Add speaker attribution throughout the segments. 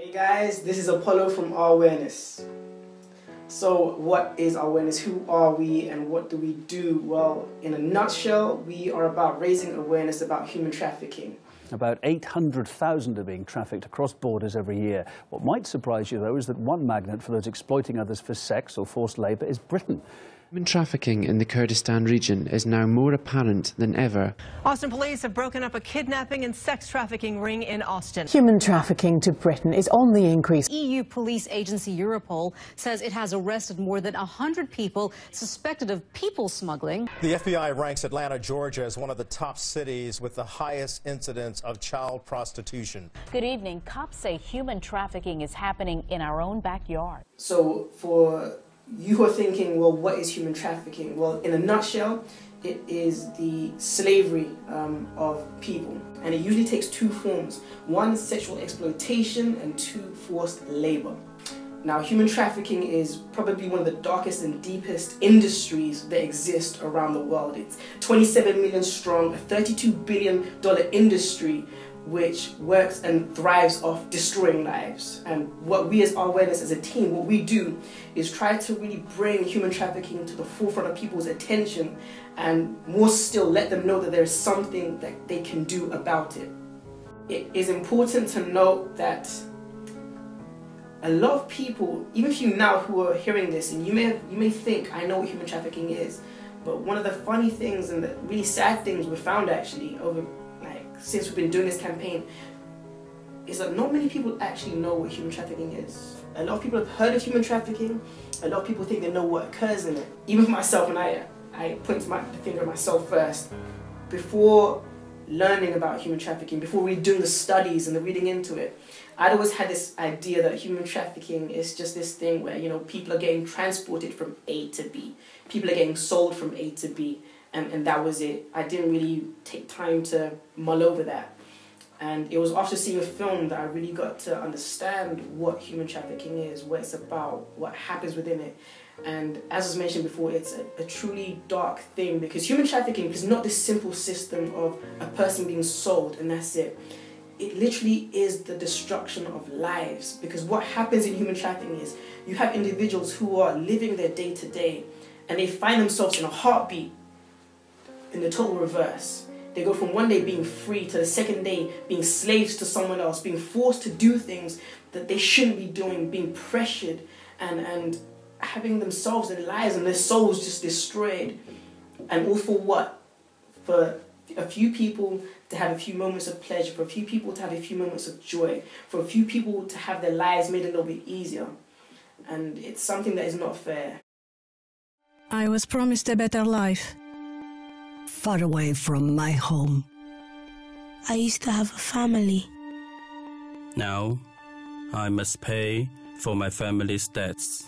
Speaker 1: Hey guys, this is Apollo from Rwareness. So what is Rwareness? Who are we and what do we do? Well, in a nutshell, we are about raising awareness about human trafficking.
Speaker 2: About 800,000 are being trafficked across borders every year. What might surprise you, though, is that one magnet for those exploiting others for sex or forced labour is Britain.
Speaker 3: Human trafficking in the Kurdistan region is now more apparent than ever.
Speaker 4: Austin police have broken up a kidnapping and sex trafficking ring in Austin.
Speaker 5: Human trafficking to Britain is on the increase.
Speaker 6: EU police agency Europol says it has arrested more than 100 people suspected of people smuggling.
Speaker 7: The FBI ranks Atlanta, Georgia as one of the top cities with the highest incidence of child prostitution.
Speaker 8: Good evening. Cops say human trafficking is happening in our own backyard.
Speaker 1: So for you who are thinking, well, what is human trafficking? Well, in a nutshell, it is the slavery of people. And it usually takes two forms. One, sexual exploitation, and two, forced labor. Now, human trafficking is probably one of the darkest and deepest industries that exist around the world. It's 27 million strong, a $32 billion industry which works and thrives off destroying lives. And what we as Rwareness as a team, what we do is try to really bring human trafficking to the forefront of people's attention, and more still let them know that there is something that they can do about it. It is important to note that a lot of people, even if you now who are hearing this, and you may think, I know what human trafficking is, but one of the funny things and the really sad things we found actually since we've been doing this campaign is that not many people actually know what human trafficking is. A lot of people have heard of human trafficking. A lot of people think they know what occurs in it. Even for myself, and I point the finger at myself first. Before learning about human trafficking, before really doing the studies and the reading into it, I'd always had this idea that human trafficking is just this thing where, you know, people are getting transported from A to B. People are getting sold from A to B. And that was it. I didn't really take time to mull over that. And it was after seeing a film that I really got to understand what human trafficking is, what it's about, what happens within it. And as was mentioned before, it's a truly dark thing, because human trafficking is not this simple system of a person being sold and that's it. It literally is the destruction of lives, because what happens in human trafficking is you have individuals who are living their day-to-day and they find themselves in a heartbeat in the total reverse. They go from one day being free to the second day being slaves to someone else, being forced to do things that they shouldn't be doing, being pressured and having themselves and lives and their souls just destroyed. And all for what? For a few people to have a few moments of pleasure, for a few people to have a few moments of joy, for a few people to have their lives made a little bit easier. And it's something that is not fair.
Speaker 9: I was promised a better life.
Speaker 10: Far away from my home.
Speaker 11: I used to have a family.
Speaker 12: Now, I must pay for my family's debts.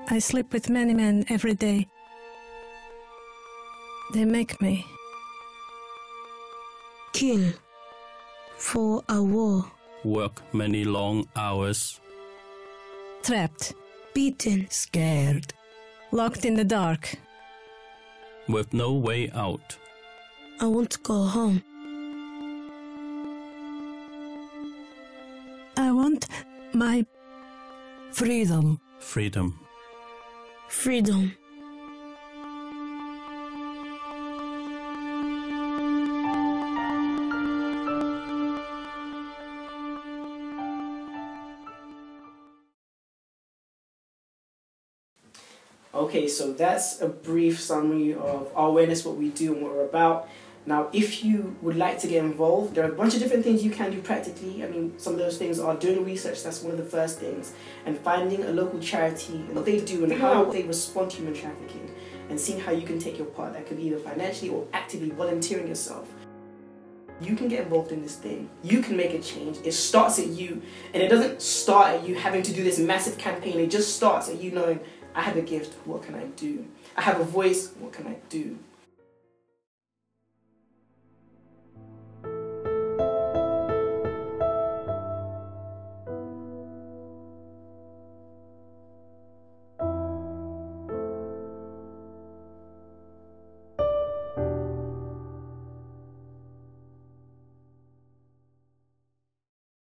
Speaker 9: I sleep with many men every day. They make me.
Speaker 11: Kill. For a war.
Speaker 12: Work many long hours.
Speaker 9: Trapped.
Speaker 11: Beaten.
Speaker 10: Scared.
Speaker 9: Locked in the dark.
Speaker 12: With no way out.
Speaker 11: I want to go home.
Speaker 9: I want my
Speaker 10: freedom.
Speaker 12: Freedom.
Speaker 11: Freedom.
Speaker 1: Okay, so that's a brief summary of Rwareness, what we do and what we're about. Now, if you would like to get involved, there are a bunch of different things you can do practically. I mean, some of those things are doing research, that's one of the first things, and finding a local charity and what they do and how they respond to human trafficking, and seeing how you can take your part. That could be either financially or actively volunteering yourself. You can get involved in this thing. You can make a change. It starts at you, and it doesn't start at you having to do this massive campaign. It just starts at you knowing, I have a gift, what can I do? I have a voice, what can I do?